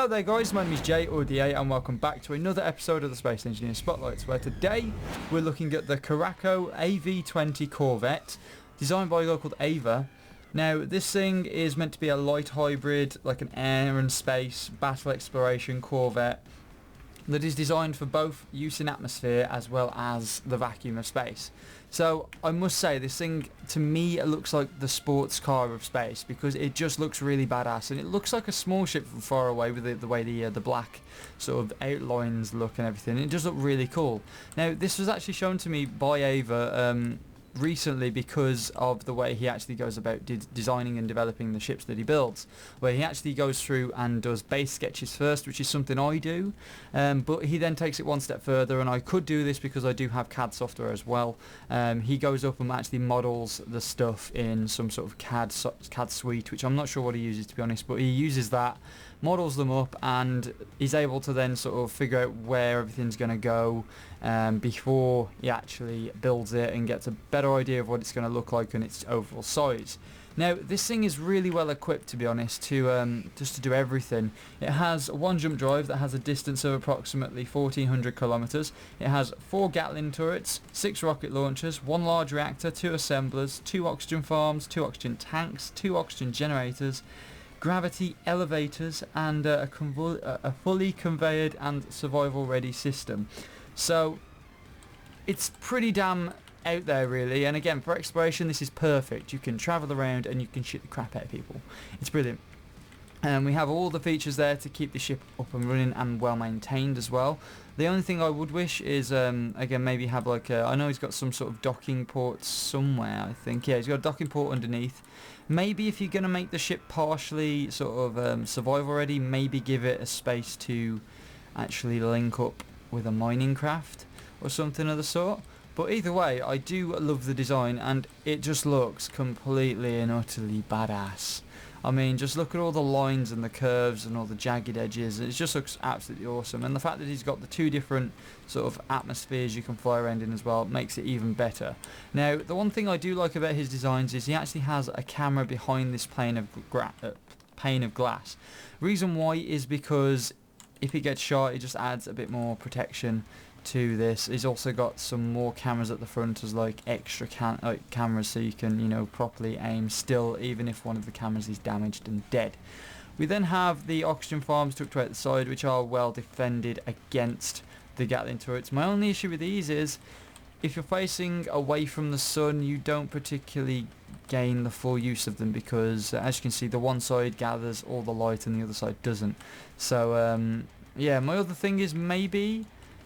Hello there guys, my name is Jay or DA and welcome back to another episode of the Space Engineer Spotlights, where today we're looking at the Korako AV20 Corvette, designed by a guy called Ava. Now this thing is meant to be a light hybrid, like an air and space battle exploration Corvette that is designed for both use in atmosphere as well as the vacuum of space. So I must say, this thing to me it looks like the sports car of space, because it just looks really badass, and it looks like a small ship from far away with the way the black sort of outlines look and everything. It does look really cool. Now this was actually shown to me by Ava recently because of the way he actually goes about designing and developing the ships that he builds, where he actually goes through and does base sketches first, which is something I do, but he then takes it one step further, and I could do this because I do have CAD software as well. He goes up and actually models the stuff in some sort of CAD suite, which I'm not sure what he uses, to be honest, but he uses that, models them up, and he's able to then sort of figure out where everything's going to go before he actually builds it and gets a better idea of what it's going to look like and its overall size. Now this thing is really well equipped, to be honest, to just to do everything. It has one jump drive that has a distance of approximately 1400 kilometers. It has 4 Gatling turrets, 6 rocket launchers, 1 large reactor, 2 assemblers, 2 oxygen farms, 2 oxygen tanks, 2 oxygen generators, gravity elevators, and a fully conveyed and survival ready system. So it's pretty damn out there really, and again, for exploration this is perfect. You can travel around and you can shoot the crap out of people. It's brilliant. And we have all the features there to keep the ship up and running and well maintained as well. The only thing I would wish is, again, maybe have like a, I know he's got some sort of docking port somewhere, I think. Yeah, he's got a docking port underneath. Maybe if you're going to make the ship partially sort of survival ready, maybe give it a space to actually link up with a mining craft or something of the sort. But either way, I do love the design, and it just looks completely and utterly badass. I mean, just look at all the lines and the curves and all the jagged edges. It just looks absolutely awesome. And the fact that he's got the 2 different sort of atmospheres you can fly around in as well makes it even better. Now, the one thing I do like about his designs is he actually has a camera behind this pane of glass. Reason why is because if he gets shot, it just adds a bit more protection to this. He's also got some more cameras at the front as like extra cameras, so you can, you know, properly aim still even if one of the cameras is damaged and dead. We then have the oxygen farms tucked away at the side, which are well defended against the Gatling turrets. My only issue with these is if you're facing away from the sun, you don't particularly gain the full use of them, because as you can see, the one side gathers all the light and the other side doesn't. So yeah, my other thing is maybe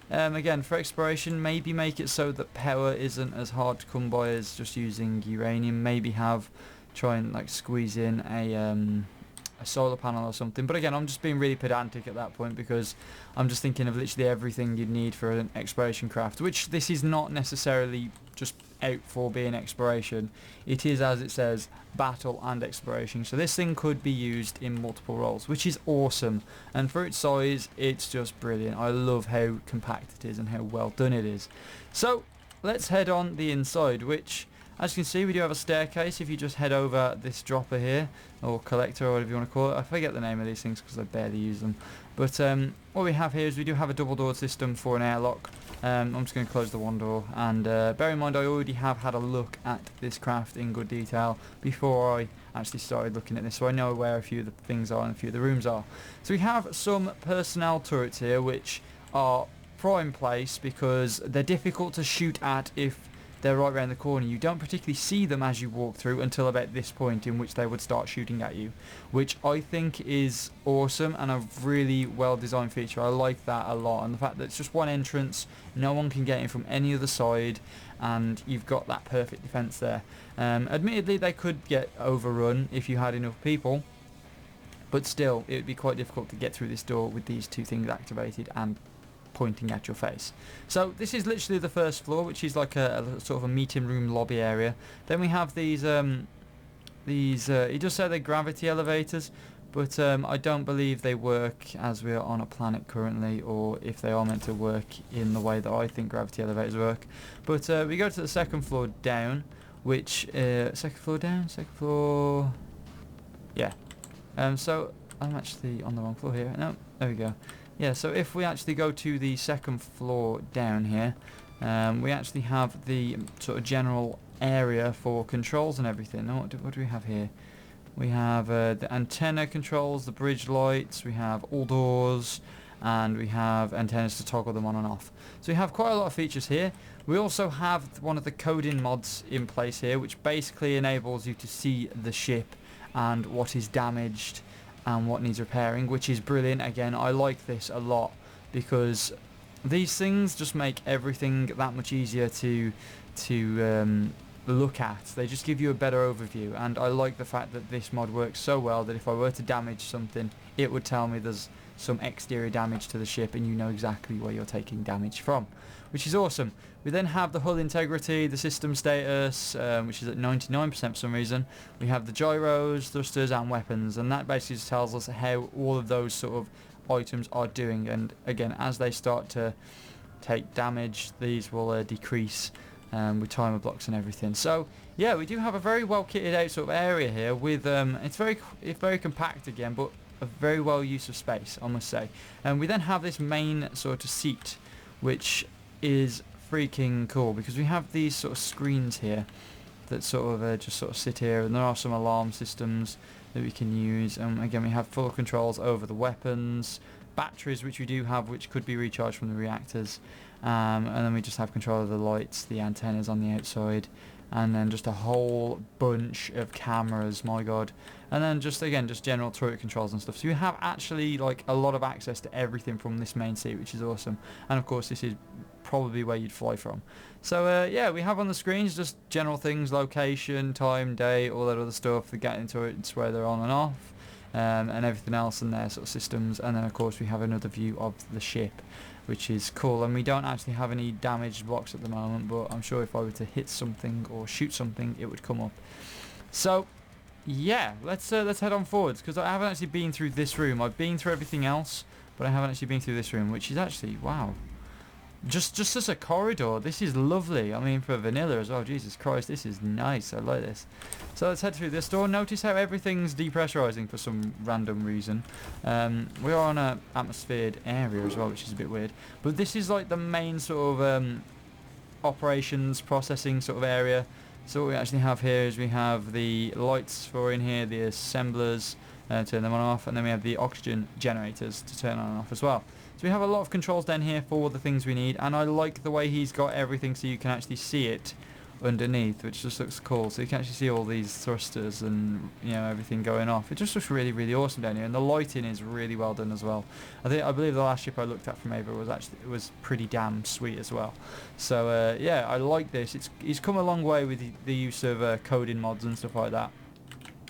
again, for exploration, maybe make it so that power isn't as hard to come by as just using uranium. Maybe try and like squeeze in a solar panel or something. But again, I'm just being really pedantic at that point, because I'm just thinking of literally everything you'd need for an exploration craft, which this is not necessarily just out for being exploration. It is, as it says, battle and exploration. So this thing could be used in multiple roles, which is awesome. And for its size, it's just brilliant. I love how compact it is and how well done it is. So let's head on the inside, which, as you can see, we do have a staircase. If you just head over this dropper here, or collector, or whatever you want to call it. I forget the name of these things because I barely use them. But what we have here is we do have a double door system for an airlock. I'm just going to close the one door, and bear in mind I already have had a look at this craft in good detail before I actually started looking at this, so I know where a few of the things are and a few of the rooms are. So we have some personnel turrets here, which are prime place because they're difficult to shoot at if they're right around the corner. You don't particularly see them as you walk through until about this point, in which they would start shooting at you, which I think is awesome and a really well designed feature. I like that a lot, and the fact that it's just one entrance, no one can get in from any other side, and you've got that perfect defense there. Admittedly, they could get overrun if you had enough people, but still it would be quite difficult to get through this door with these 2 things activated and pointing at your face. So this is literally the first floor, which is like a sort of a meeting room lobby area. Then we have these it does say they're gravity elevators, but I don't believe they work as we are on a planet currently, or if they are meant to work in the way that I think gravity elevators work. But we go to the second floor down, which second floor, yeah. So I'm actually on the wrong floor here. No, there we go. Yeah, so if we actually go to the second floor down here, we actually have the sort of general area for controls and everything. Now, what do we have here? We have the antenna controls, the bridge lights, we have all doors, and we have antennas to toggle them on and off. So we have quite a lot of features here. We also have one of the coding mods in place here, which basically enables you to see the ship and what is damaged and what needs repairing, which is brilliant. Again, I like this a lot because these things just make everything that much easier to look at. They just give you a better overview, and I like the fact that this mod works so well that if I were to damage something, it would tell me there's some exterior damage to the ship and you know exactly where you're taking damage from, which is awesome. We then have the hull integrity, the system status, which is at 99% for some reason. We have the gyros, thrusters and weapons, and that basically just tells us how all of those sort of items are doing, and again, as they start to take damage, these will decrease with timer blocks and everything. So yeah, we do have a very well kitted out sort of area here with it's very compact again, but a very well use of space, I must say. And we then have this main sort of seat, which is freaking cool because we have these sort of screens here that sort of just sort of sit here, and there are some alarm systems that we can use. And again, we have full controls over the weapons, batteries which we do have, which could be recharged from the reactors, and then we just have control of the lights, the antennas on the outside, and then just a whole bunch of cameras, my god, and then just again just general turret controls and stuff. So you have actually like a lot of access to everything from this main seat, which is awesome. And of course this is probably where you'd fly from. So yeah, we have on the screens just general things, location, time, day, all that other stuff, the getting turrets where they're on and off, and everything else in their sort of systems. And then of course we have another view of the ship, which is cool. And we don't actually have any damaged blocks at the moment, but I'm sure if I were to hit something or shoot something, it would come up. So yeah, let's head on forwards, because I haven't actually been through this room. I've been through everything else, but I haven't actually been through this room, which is actually, wow, just as a corridor, this is lovely. I mean, for vanilla as well, Jesus Christ, this is nice. I like this. So let's head through this door. Notice how everything's depressurizing for some random reason. We are on a atmosphered area as well, which is a bit weird, but this is like the main sort of operations processing sort of area. So what we actually have here is we have the lights for in here, the assemblers, turn them on and off, and then we have the oxygen generators to turn on and off as well. So we have a lot of controls down here for the things we need, and I like the way he's got everything so you can actually see it underneath, which just looks cool. So you can actually see all these thrusters and, you know, everything going off. It just looks really, really awesome down here, and the lighting is really well done as well. I believe the last ship I looked at from Ava was pretty damn sweet as well. So yeah, I like this. He's come a long way with the use of coding mods and stuff like that.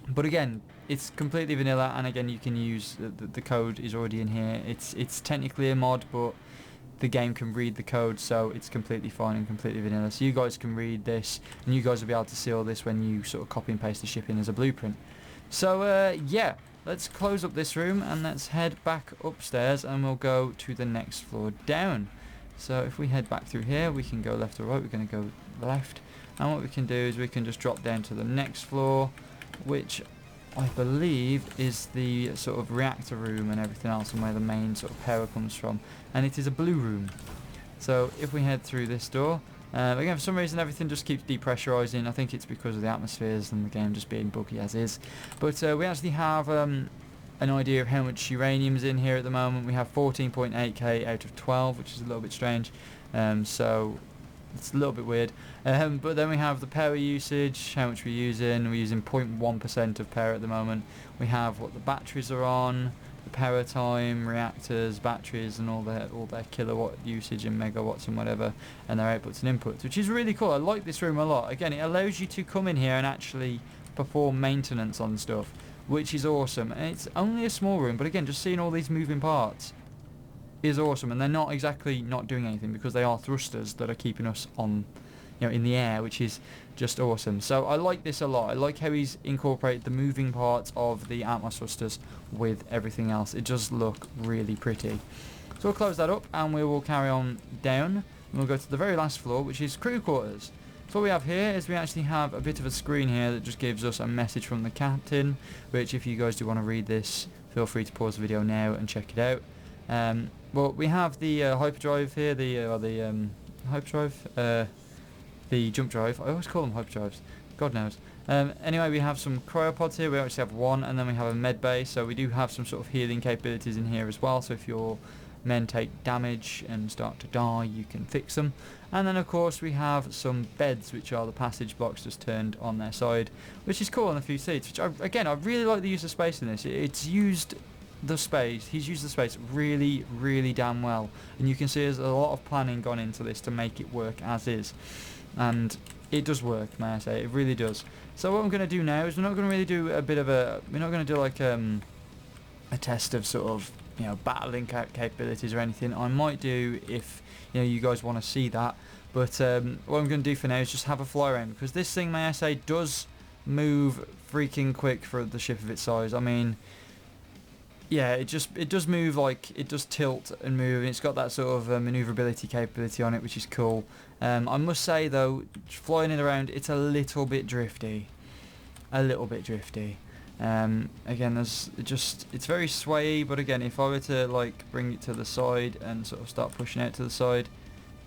But again, it's completely vanilla, and again you can use the code is already in here. It's technically a mod, but the game can read the code, so it's completely fine and completely vanilla. So you guys can read this, and you guys will be able to see all this when you sort of copy and paste the ship in as a blueprint. So yeah, let's close up this room and let's head back upstairs, and we'll go to the next floor down. So if we head back through here, we can go left or right. We're going to go left, and what we can do is we can just drop down to the next floor, which I believe is the sort of reactor room and everything else, and where the main sort of power comes from, and it is a blue room. So if we head through this door, again for some reason everything just keeps depressurizing. I think it's because of the atmospheres and the game just being buggy as is, but we actually have an idea of how much uranium is in here at the moment. We have 14.8k out of 12, which is a little bit strange, so it's a little bit weird. But then we have the power usage, how much we're using. We're using 0.1% of power at the moment. We have what the batteries are on, the power time, reactors, batteries, and all their kilowatt usage and megawatts and whatever, and their outputs and inputs, which is really cool. I like this room a lot. Again, it allows you to come in here and actually perform maintenance on stuff, which is awesome. And it's only a small room, but again, just seeing all these moving parts is awesome, and they're not exactly not doing anything because they are thrusters that are keeping us on, you know, in the air, which is just awesome. So I like this a lot. I like how he's incorporated the moving parts of the Atmos thrusters with everything else. It does look really pretty. So we'll close that up and we will carry on down, and we'll go to the very last floor, which is crew quarters. So what we have here is we actually have a bit of a screen here that just gives us a message from the captain, which if you guys do want to read this, feel free to pause the video now and check it out. Well, we have the hyperdrive here, the hyperdrive, the jump drive. I always call them hyperdrives, God knows. Anyway, we have some cryopods here. We actually have one, and then we have a med bay, so we do have some sort of healing capabilities in here as well. So if your men take damage and start to die, you can fix them. And then of course we have some beds, which are the passage blocks just turned on their side, which is cool, and a few seats, which I really like the use of space in this. He's used the space really, really damn well, and you can see there's a lot of planning gone into this to make it work as is, and it does work, may I say. It really does. So what I'm going to do now is we're not going to really do we're not going to do like a test of sort of, you know, battling capabilities or anything. I might do if, you know, you guys want to see that, but what I'm going to do for now is just have a fly around, because this thing, may I say, does move freaking quick for the ship of its size. I mean, yeah, it does move, like, it does tilt and move, and it's got that sort of maneuverability capability on it, which is cool. I must say though, flying it around, it's a little bit drifty. Again, it's very swayy, but again, if I were to like bring it to the side and sort of start pushing it to the side,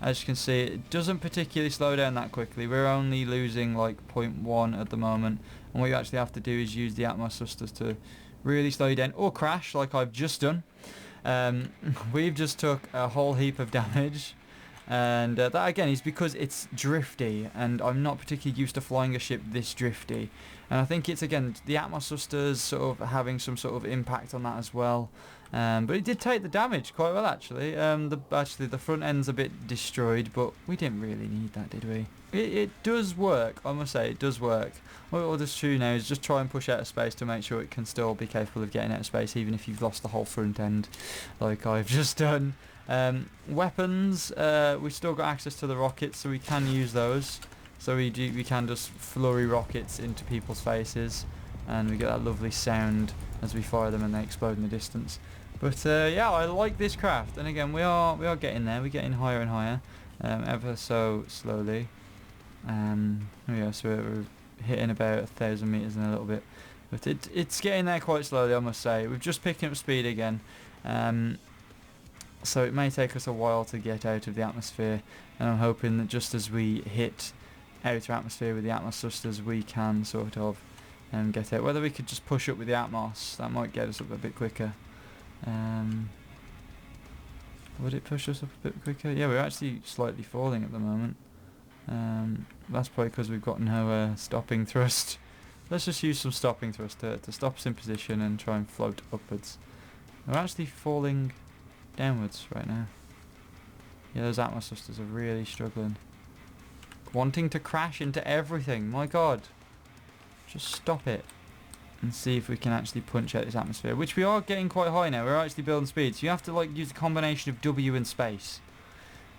as you can see, it doesn't particularly slow down that quickly. We're only losing like 0.1 at the moment, and what you actually have to do is use the Atmos thrusters to really slow you down, or crash like I've just done. We've just took a whole heap of damage, and that again is because it's drifty, and I'm not particularly used to flying a ship this drifty, and I think it's, again, the Atmos thrusters sort of having some sort of impact on that as well. But it did take the damage quite well, actually. The front end's a bit destroyed, but we didn't really need that, did we? It does work, I must say, it does work. What we'll just do now is just try and push out of space to make sure it can still be capable of getting out of space, even if you've lost the whole front end, like I've just done. Weapons, we've still got access to the rockets, so we can use those. So we can just flurry rockets into people's faces, and we get that lovely sound as we fire them and they explode in the distance. But yeah, I like this craft, and again, we are getting there. We're getting higher and higher, ever so slowly. Yeah, so we're hitting about 1,000 meters in a little bit, but it's getting there quite slowly, I must say. We're just picking up speed again, so it may take us a while to get out of the atmosphere, and I'm hoping that just as we hit outer atmosphere with the Atmos thrusters, we can sort of get out. Whether we could just push up with the Atmos, that might get us up a bit quicker. Would it push us up a bit quicker? Yeah, we're actually slightly falling at the moment. That's probably because we've got no stopping thrust. Let's just use some stopping thrust to stop us in position and try and float upwards. We're actually falling downwards right now. Yeah, those Atmos thrusters are really struggling. Wanting to crash into everything, my god. Just stop it and see if we can actually punch out this atmosphere, which we are getting quite high now. We're actually building speed, so you have to like use the combination of W and space.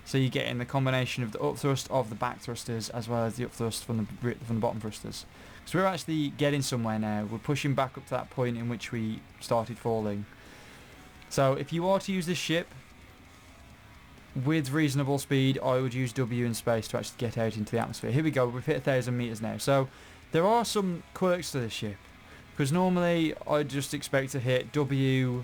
So you get in the combination of the up thrust of the back thrusters as well as the up thrust from the bottom thrusters. So we're actually getting somewhere now. We're pushing back up to that point in which we started falling. So if you are to use this ship with reasonable speed, I would use W in space to actually get out into the atmosphere. Here we go, we've hit 1,000 meters now. So there are some quirks to this ship, because normally I'd just expect to hit W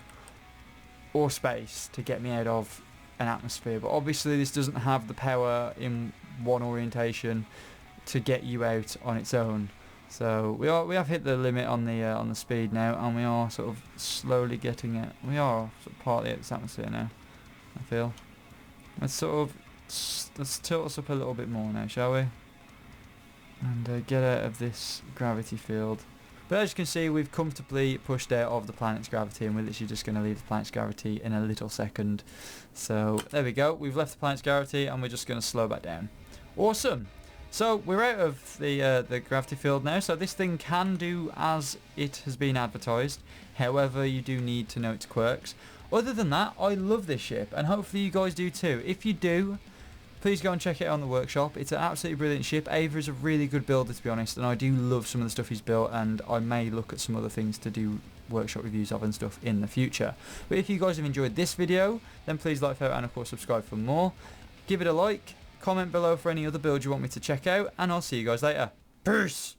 or space to get me out of an atmosphere, but obviously this doesn't have the power in one orientation to get you out on its own. So we have hit the limit on the speed now, and we are sort of slowly getting it. We are sort of partly at this atmosphere now, I feel. Let's tilt us up a little bit more now, shall we? And get out of this gravity field. But as you can see, we've comfortably pushed out of the planet's gravity, and we're literally just going to leave the planet's gravity in a little second. So there we go, we've left the planet's gravity, and we're just going to slow back down. Awesome! So we're out of the gravity field now, so this thing can do as it has been advertised. However, you do need to know its quirks. Other than that, I love this ship, and hopefully you guys do too. If you do, please go and check it out on the workshop. It's an absolutely brilliant ship. Ava is a really good builder, to be honest, and I do love some of the stuff he's built, and I may look at some other things to do workshop reviews of and stuff in the future. But if you guys have enjoyed this video, then please like, follow, and of course subscribe for more. Give it a like, comment below for any other builds you want me to check out, and I'll see you guys later. Peace!